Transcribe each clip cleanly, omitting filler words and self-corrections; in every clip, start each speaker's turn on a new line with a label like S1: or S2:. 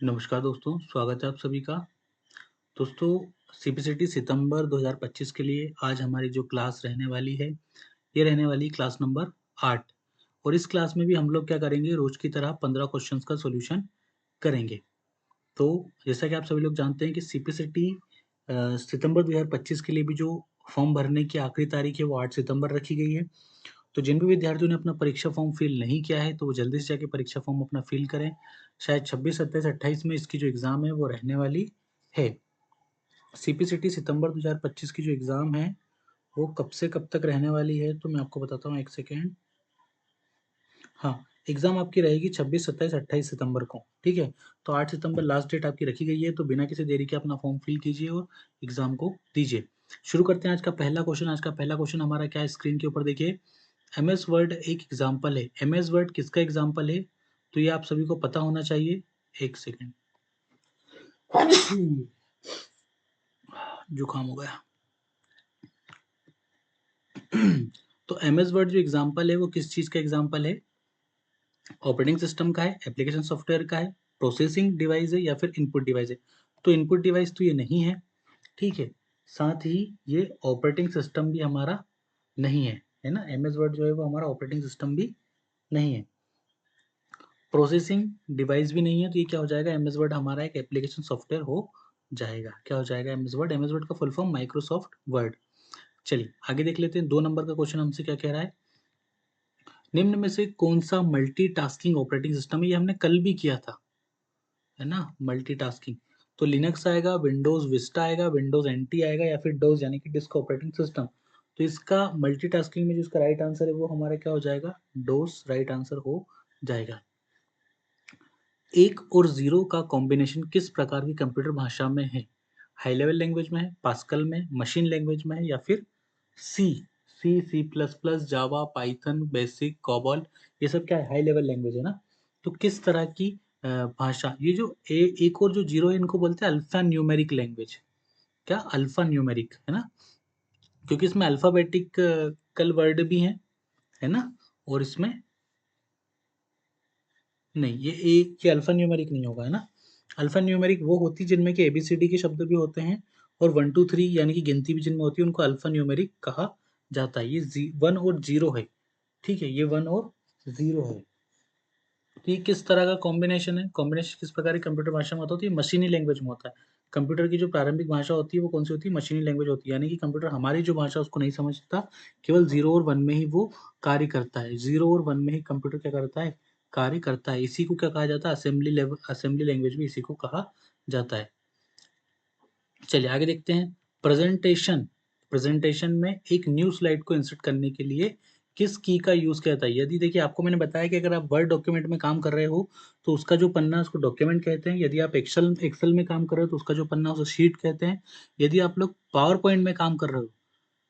S1: नमस्कार दोस्तों, स्वागत है आप सभी का। दोस्तों, सीपीसीटी सितंबर 2025 के लिए आज हमारी जो क्लास रहने वाली है, ये रहने वाली क्लास नंबर 8 और इस क्लास में भी हम लोग क्या करेंगे, रोज़ की तरह 15 क्वेश्चंस का सॉल्यूशन करेंगे। तो जैसा कि आप सभी लोग जानते हैं कि सीपीसीटी सितंबर 2025 के लिए भी जो फॉर्म भरने की आखिरी तारीख है, वो 8 सितंबर रखी गई है। तो जिन भी विद्यार्थियों ने अपना परीक्षा फॉर्म फिल नहीं किया है, तो वो जल्दी से जाके परीक्षा फॉर्म अपना फिल करें। शायद 26, 27, 28 में इसकी जो एग्ज़ाम है, वो रहने वाली है। सीपीसीटी सितंबर 2025 की जो एग्ज़ाम है, वो कब से कब तक रहने वाली है, तो मैं आपको बताता हूँ, 1 सेकंड। हाँ, एग्ज़ाम आपकी रहेगी 26, 27, 28 सितंबर को, ठीक है? तो 8 सितंबर लास्ट डेट आपकी रखी गई है, तो बिना किसी देरी के अपना फॉर्म फिल कीजिए और एग्ज़ाम को दीजिए। शुरू करते हैं आज का पहला क्वेश्चन। आज का पहला क्वेश्चन हमारा क्या है, स्क्रीन के ऊपर देखिए। एमएस वर्ड एक एग्जाम्पल है। एमएस वर्ड किसका एग्जाम्पल है? तो ये आप सभी को पता होना चाहिए। 1 सेकंड। जुकाम हो गया। तो एमएस वर्ड जो एग्जाम्पल है, वो किस चीज़ का एग्जाम्पल है? ऑपरेटिंग सिस्टम का है, एप्लीकेशन सॉफ्टवेयर का है, प्रोसेसिंग डिवाइस है या फिर इनपुट डिवाइस है? तो इनपुट डिवाइस तो ये नहीं है, ठीक है? साथ ही ये ऑपरेटिंग सिस्टम भी हमारा नहीं है ना? एमएस वर्ड जो है वो हमारा ऑपरेटिंग सिस्टम भी नहीं है। प्रोसेसिंग डिवाइस भी नहीं है, तो ये क्या हो जाएगा, एमएस वर्ड हमारा एक एप्लीकेशन सॉफ्टवेयर हो जाएगा। क्या हो जाएगा एमएस वर्ड? एमएस वर्ड का फुल फॉर्म माइक्रोसॉफ्ट वर्ड। चलिए आगे देख लेते हैं। 2 नंबर का क्वेश्चन हमसे क्या कह रहा है, निम्न में से कौन सा मल्टीटास्किंग ऑपरेटिंग सिस्टम है? ये हमने कल भी किया था, है ना, मल्टीटास्किंग। तो लिनक्स आएगा, विंडोज विस्टा आएगा, विंडोज एनटी आएगा या फिर डोज यानी कि डिस्क ऑपरेटिंग सिस्टम। तो इसका मल्टीटास्किंग में जो इसका राइट आंसर है, वो हमारा क्या हो जाएगा, डोज राइट आंसर हो जाएगा। 1 और 0 का कॉम्बिनेशन किस प्रकार की कंप्यूटर भाषा में है? हाई लेवल लैंग्वेज में है, पास्कल में, मशीन लैंग्वेज में है या फिर सी? सी प्लस प्लस, जावा, पाइथन, बेसिक, कोबॉल, ये सब क्या है, हाई लेवल लैंग्वेज है ना। तो किस तरह की भाषा, ये जो एक और जो 0 है, इनको बोलते हैं अल्फा न्यूमेरिक लैंग्वेज। क्या? अल्फा न्यूमेरिक, है ना, क्योंकि इसमें अल्फाबेटिक कल वर्ड भी हैं, है ना, और इसमें नहीं, ये अल्फा न्यूमेरिक नहीं होगा, है ना। अल्फा न्यूमेरिक वो होती है जिनमें कि एबीसीडी के शब्द भी होते हैं और 1 2 3 यानी कि गिनती भी जिनमें होती है, उनको अल्फा न्यूमेरिक कहा जाता है। ये 1 और 0 है, ठीक है, ये 1 और 0 है। तो ये किस तरह का कॉम्बिनेशन है? कॉम्बिनेशन किस प्रकार की कंप्यूटर भाषा में होता है? मशीनी लैंग्वेज में होता है। कंप्यूटर की जो प्रारंभिक भाषा होती है, वो कौन सी होती है? मशीनी लैंग्वेज होती है, यानी कि कंप्यूटर हमारी जो भाषा उसको नहीं समझता, केवल 0 और 1 में ही वो कार्य करता है। 0 और 1 में ही कंप्यूटर क्या करता है, कार्य करता है। इसी को क्या कहा जाता है, असेंबली लैंग्वेज भी इसी को कहा जाता है। चलिए आगे देखते हैं। प्रेजेंटेशन प्रेजेंटेशन में एक न्यू स्लाइड को इंसर्ट करने के लिए किस की का यूज किया जाता है? यदि देखिए, आपको मैंने बताया कि अगर आप वर्ड डॉक्यूमेंट में काम कर रहे हो, तो उसका जो पन्ना है उसको डॉक्यूमेंट कहते हैं। यदि आप एक्सेल एक्सेल में काम कर रहे हो, तो उसका जो पन्ना है उसे शीट कहते हैं। यदि आप लोग पावर पॉइंट में काम कर रहे हो,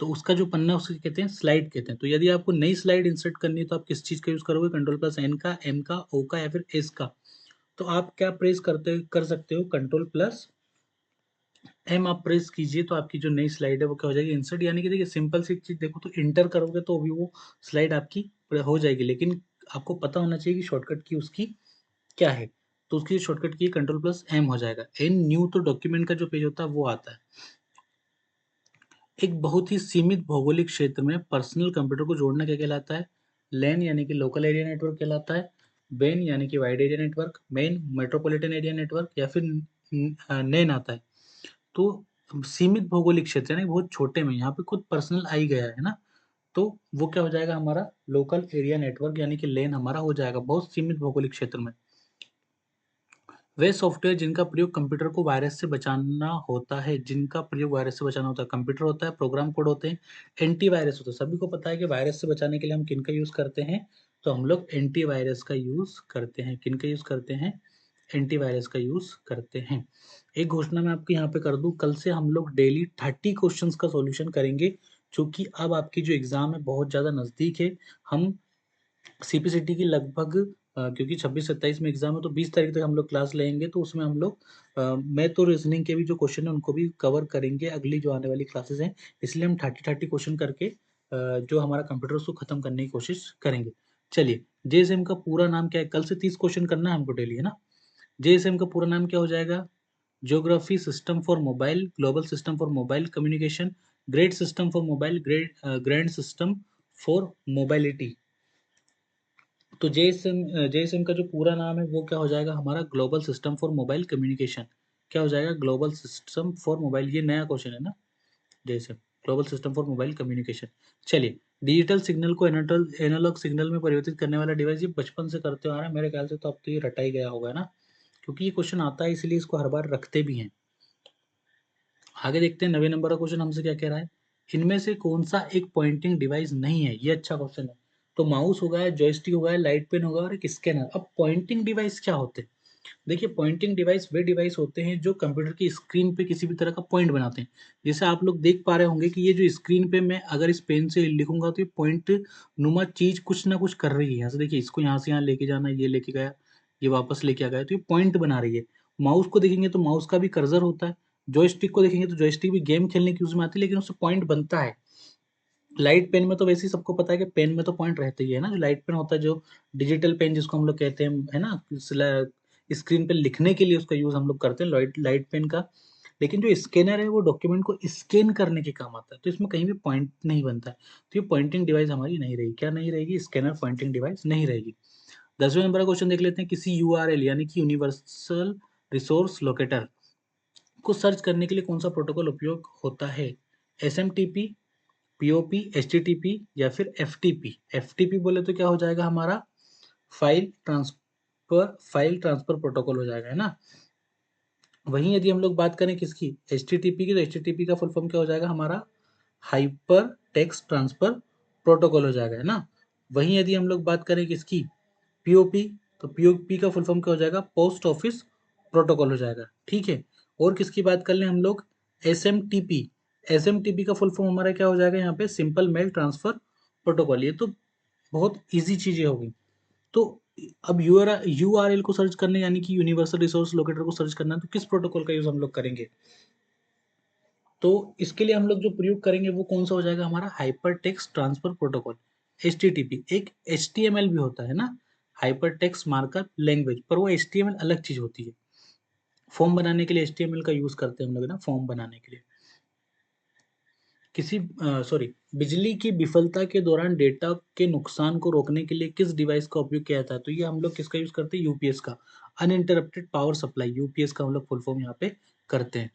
S1: तो उसका जो पन्ना है उसे कहते हैं, स्लाइड कहते हैं। तो यदि आपको नई स्लाइड इंसर्ट करनी है, तो आप किस चीज का यूज करोगे? कंट्रोल प्लस एन का, एम का, ओ का या फिर एस का। तो आप क्या प्रेस करते कर सकते हो, कंट्रोल प्लस एम आप प्रेस कीजिए, तो आपकी जो नई स्लाइड है वो क्या हो जाएगी, इंसर्ट। यानी कि देखिए, सिंपल सी चीज देखो, तो इंटर करोगे तो अभी वो स्लाइड आपकी हो जाएगी, लेकिन आपको पता होना चाहिए कि शॉर्टकट की उसकी क्या है। तो उसकी शॉर्टकट की कंट्रोल प्लस एम हो जाएगा। एन न्यू, तो डॉक्यूमेंट का जो पेज होता है वो आता है। एक बहुत ही सीमित भौगोलिक क्षेत्र में पर्सनल कंप्यूटर को जोड़ना क्या कहलाता है? लैन यानी कि लोकल एरिया नेटवर्क कहलाता है। वेन यानी कि wide area network. Main metropolitan area network या फिर नेन आता है। तो सीमित भौगोलिक क्षेत्र यानी बहुत छोटे में, यहाँ पे खुद पर्सनल आ ही गया है ना, तो वो क्या हो जाएगा, हमारा लोकल एरिया नेटवर्क यानी कि लेन हमारा हो जाएगा, बहुत सीमित भौगोलिक क्षेत्र में। वे सॉफ्टवेयर जिनका प्रयोग कंप्यूटर को वायरस से बचाना होता है, जिनका प्रयोग वायरस से बचाना होता है, कंप्यूटर होता है, प्रोग्राम कोड होते हैं, एंटीवायरस होता है। सभी को पता है कि वायरस से बचाने के लिए हम किन का यूज करते हैं, तो हम लोग एंटीवायरस का यूज करते हैं। किन का यूज करते हैं? एंटीवायरस का यूज करते हैं। एक घोषणा मैं आपको यहाँ पे कर दूं, कल से हम लोग डेली 30 क्वेश्चंस का सॉल्यूशन करेंगे, क्योंकि अब आपकी जो एग्जाम है बहुत ज़्यादा नज़दीक है। हम सीपीसीटी की लगभग क्योंकि 26-27 में एग्जाम है, तो 20 तारीख तक हम लोग क्लास लेंगे, तो उसमें हम लोग मैथ और रीजनिंग के भी जो क्वेश्चन है उनको भी कवर करेंगे अगली जो आने वाली क्लासेस हैं। इसलिए हम 30 क्वेश्चन करके जो हमारा कंप्यूटर उसको खत्म करने की कोशिश करेंगे। चलिए, जेएसएम का पूरा नाम क्या है? कल से 30 क्वेश्चन करना है हमको डेली, है ना। जेएसएम का पूरा नाम क्या हो जाएगा? Geography system for mobile, global system for mobile communication, grade system for mobile, grand system for mobility. तो जेएसएम का जो पूरा नाम है वो क्या हो जाएगा हमारा? Global system for mobile communication. क्या हो जाएगा? Global system for mobile. ये नया क्वेश्चन है ना, JSM global system for mobile communication. चलिए, डिजिटल सिग्नल को एनालॉग सिग्नल में परिवर्तित करने वाला डिवाइस, ये बचपन से करते आ रहे हैं मेरे ख्याल से, तो अब तो ये रटा ही गया होगा ना, क्योंकि ये क्वेश्चन आता है इसलिए इसको हर बार रखते भी हैं। आगे देखते हैं 90 नंबर का क्वेश्चन हमसे क्या कह रहा है। इनमें से कौन सा एक पॉइंटिंग डिवाइस नहीं है? ये अच्छा क्वेश्चन है। तो माउस हो गया, जॉयस्टिक हो गया, लाइट पेन होगा और एक स्कैनर। अब पॉइंटिंग डिवाइस क्या होते हैं? देखिए, पॉइंटिंग डिवाइस वे डिवाइस होते हैं जो कंप्यूटर की स्क्रीन पे किसी भी तरह का पॉइंट बनाते हैं। जैसे आप लोग देख पा रहे होंगे कि ये जो स्क्रीन पे मैं अगर इस पेन से लिखूंगा तो ये पॉइंट नुमा चीज कुछ ना कुछ कर रही है। यहाँ से देखिए, इसको यहाँ से यहाँ लेके जाना, ये लेके गया, ये वापस लेके आ गया, तो ये पॉइंट बना रही है। माउस को देखेंगे तो माउस का भी कर्सर होता है। जॉयस्टिक को देखेंगे तो जॉयस्टिक भी गेम खेलने की यूज में आती है, लेकिन उससे पॉइंट बनता है। लाइट पेन में तो वैसे ही सबको पता है कि पेन में तो पॉइंट रहता ही है ना। जो लाइट पेन होता है, जो डिजिटल पेन जिसको हम लोग कहते हैं, है ना, स्क्रीन पे लिखने के लिए उसका यूज हम लोग करते हैं, लाइट लाइट पेन का। लेकिन जो स्कैनर है वो डॉक्यूमेंट को स्कैन करने के काम आता है, तो इसमें कहीं भी पॉइंट नहीं बनता है। तो ये पॉइंटिंग डिवाइस हमारी नहीं रहेगी। क्या नहीं रहेगी? स्कैनर पॉइंटिंग डिवाइस नहीं रहेगी। 10वें नंबर का क्वेश्चन देख लेते हैं। किसी यूआरएल यानी कि यूनिवर्सल रिसोर्स लोकेटर को सर्च करने के लिए कौन सा प्रोटोकॉल उपयोग होता है? एसएमटीपी, पीओपी, एचटीटीपी या फिर एफटीपी। एफटीपी बोले तो क्या हो जाएगा हमारा? फाइल ट्रांसफर प्रोटोकॉल हो जाएगा, है ना। वहीं यदि हम लोग बात करें किसकी? एचटीटीपी की, तो एचटीटीपी का फुल फॉर्म क्या हो जाएगा हमारा? हाइपर टेक्स्ट ट्रांसफर प्रोटोकॉल हो जाएगा, है ना। वहीं यदि हम लोग बात करें किसकी? पीओपी, तो पीओपी का फुल फॉर्म क्या हो जाएगा? पोस्ट ऑफिस प्रोटोकॉल हो जाएगा, ठीक है। और किसकी बात कर लें हम लोग? एसएमटीपी। एसएमटीपी का फुल फॉर्म हमारा क्या हो जाएगा यहाँ पे? Simple mail transfer protocol. ये तो बहुत ईजी चीजें होगी। तो अब यूआरएल को सर्च करने यानी कि यूनिवर्सल रिसोर्स लोकेटर को सर्च करना है, तो किस प्रोटोकॉल का यूज हम लोग करेंगे? तो इसके लिए हम लोग जो प्रयोग करेंगे वो कौन सा हो जाएगा हमारा? Hyper text transfer protocol, HTTP. एक एचटीएमएल भी होता है ना, हाइपर टेक्स्ट मार्कअप लैंग्वेज, पर वो एचटीएमएल अलग चीज होती है। फॉर्म बनाने के लिए एचटीएमएल का यूज करते हैं हम लोग ना, फॉर्म बनाने के लिए। किसी बिजली की विफलता के दौरान डेटा के नुकसान को रोकने के लिए किस डिवाइस का उपयोग किया जाता है? तो ये हम लोग किसका यूज करते हैं? यूपीएस का, अनइंटरप्टेड पावर सप्लाई, यूपीएस का हम लोग फुल फॉर्म यहाँ पे करते हैं।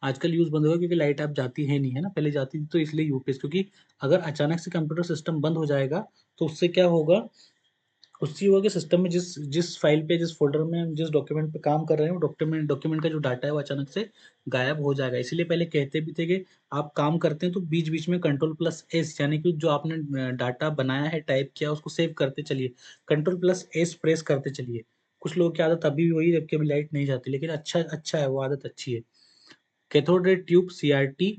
S1: आजकल यूज बंद होगा क्योंकि लाइट अब जाती है नहीं, है ना। पहले जाती थी तो इसलिए यूपीएस, क्योंकि अगर अचानक से कंप्यूटर सिस्टम बंद हो जाएगा तो उससे क्या होगा? उससे होगा कि सिस्टम में जिस जिस फाइल पे, जिस फोल्डर में, जिस डॉक्यूमेंट पे काम कर रहे हैं, वो डॉक्यूमेंट डॉक्यूमेंट का जो डाटा है वो अचानक से गायब हो जाएगा। इसीलिए पहले कहते भी थे कि आप काम करते हैं तो बीच बीच में कंट्रोल+S, यानी कि जो आपने डाटा बनाया है, टाइप किया, उसको सेव करते चलिए, कंट्रोल+S प्रेस करते चलिए। कुछ लोगों की आदत अभी भी वही है, जबकि अभी लाइट नहीं जाती, लेकिन अच्छा अच्छा है, वो आदत अच्छी है। कैथोड रे ट्यूब सीआरटी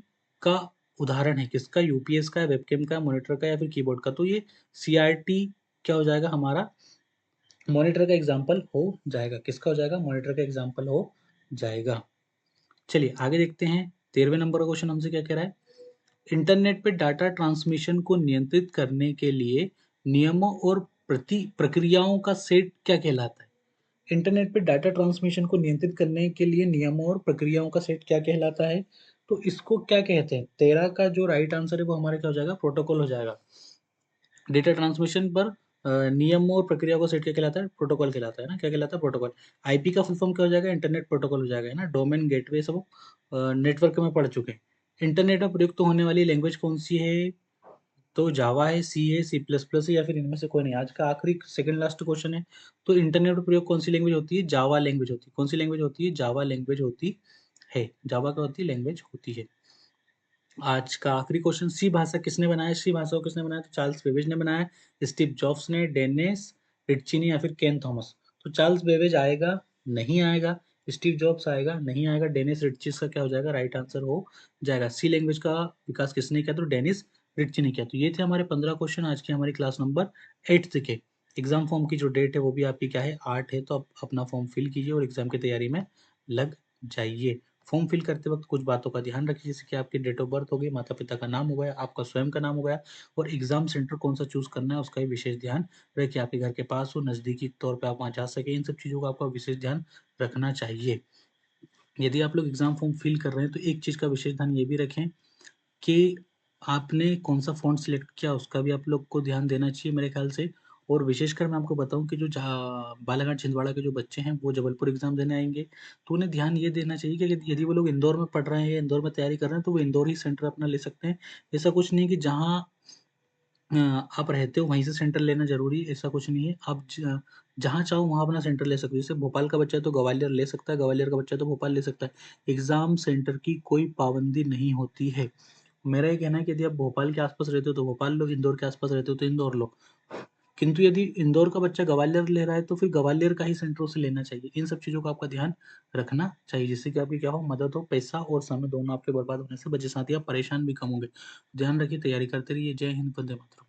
S1: का उदाहरण है किसका? यूपीएस का, वेबकैम का, मॉनिटर का या फिर कीबोर्ड का? तो ये सीआरटी क्या हो जाएगा हमारा? मॉनिटर का एग्जाम्पल हो जाएगा। किसका हो जाएगा? मॉनिटर का एग्जाम्पल हो जाएगा। चलिए आगे देखते हैं। 13वें नंबर का क्वेश्चन हमसे क्या कह रहा है। इंटरनेट पे डाटा ट्रांसमिशन को नियंत्रित करने के लिए नियमों और प्रति प्रक्रियाओं का सेट क्या कहलाता है? इंटरनेट पे डाटा ट्रांसमिशन को नियंत्रित करने के लिए नियमों और प्रक्रियाओं का सेट क्या कहलाता है? तो इसको क्या कहते हैं? 13 का जो राइट आंसर है वो हमारा क्या हो जाएगा? प्रोटोकॉल हो जाएगा। डेटा ट्रांसमिशन पर नियमों और प्रक्रिया को सेट क्या कहलाता है? प्रोटोकॉल कहलाता है ना। क्या कहलाता है? प्रोटोकॉल। आईपी का फुल फॉर्म क्या हो जाएगा? इंटरनेट प्रोटोकॉल हो जाएगा, है ना। डोमेन गेटवे सब नेटवर्क में पढ़ चुके हैं। इंटरनेट में प्रयुक्त होने वाली लैंग्वेज कौन सी है? तो जावा है, सी है, C++ है या फिर इनमें से कोई नहीं। आज का आखिरी सेकंड लास्ट क्वेश्चन है। तो इंटरनेट में प्रयोग कौन सी लैंग्वेज होती है? जावा लैंग्वेज होती है। कौन सी लैंग्वेज होती है? जावा लैंग्वेज होती है। जावा क्या होती है? लैंग्वेज होती है। आज का आखिरी क्वेश्चन, सी भाषा किसने बनाया? सी भाषा को किसने बनाया? तो चार्ल्स बेबेज ने बनाया, स्टीव जॉब्स ने, डेनिस रिच्ची ने या फिर केन थॉमस। तो चार्ल्स बेबेज आएगा? नहीं आएगा। स्टीव जॉब्स आएगा? नहीं आएगा। डेनिस रिच्ची का क्या हो जाएगा? राइट आंसर हो जाएगा। सी लैंग्वेज का विकास किसने किया? तो डेनिस रिच्ची ने किया। तो ये थे हमारे 15 क्वेश्चन आज की हमारी क्लास नंबर 8 के। एग्जाम फॉर्म की जो डेट है वो भी आपकी क्या है? 8 है। तो आप अपना फॉर्म फिल कीजिए और एग्जाम की तैयारी में लग जाइए। फॉर्म फिल करते वक़्त कुछ बातों का ध्यान रखिए, जैसे कि आपकी डेट ऑफ बर्थ हो गई, माता-पिता का नाम हो गया, आपका स्वयं का नाम हो गया और एग्ज़ाम सेंटर कौन-सा चूज़ करना है उसका भी विशेष ध्यान रखिए। आपके घर के पास हो, नज़दीकी तौर पे आप वहाँ जा सकें, इन सब चीज़ों का आपका विशेष ध्यान रखना चाहिए। यदि आप लोग एग्ज़ाम फॉर्म फिल कर रहे हैं, तो एक चीज़ का विशेष ध्यान ये भी रखें कि आपने कौन-सा फ़ॉन्ट सिलेक्ट किया, उसका भी आप लोग को ध्यान देना चाहिए मेरे ख़्याल से। और विशेषकर मैं आपको बताऊँ कि जो जहाँ बालाघाट छिंदवाड़ा के जो बच्चे हैं, वो जबलपुर एग्ज़ाम देने आएँगे, तो उन्हें ध्यान ये देना चाहिए कि यदि वो लोग इंदौर में पढ़ रहे हैं या इंदौर में तैयारी कर रहे हैं, तो वो इंदौर ही सेंटर अपना ले सकते हैं। ऐसा कुछ नहीं है कि जहाँ आप रहते हो वहीं से सेंटर लेना ज़रूरी है, ऐसा कुछ नहीं है। आप जहाँ चाहो वहाँ अपना सेंटर ले सकते हो। जैसे भोपाल का बच्चा है तो ग्वालियर ले सकता है, ग्वालियर का बच्चा है तो भोपाल ले सकता है। एग्ज़ाम सेंटर की कोई पाबंदी नहीं होती है। मेरा ये कहना है कि यदि आप भोपाल के आस-पास रहते हो तो भोपाल लो, इंदौर के आस-पास रहते हो तो इंदौर लो। किंतु यदि इंदौर का बच्चा ग्वालियर ले रहा है तो फिर ग्वालियर का ही सेंटर उसे लेना चाहिए। इन सब चीज़ों का आपका ध्यान रखना चाहिए, जिससे कि आपकी क्या हो मदद हो, पैसा और समय दोनों आपके बर्बाद होने से बचे, साथ ही आप परेशान भी कम होंगे। ध्यान रखिए, तैयारी करते रहिए। जय हिंद, वंदे मातरम।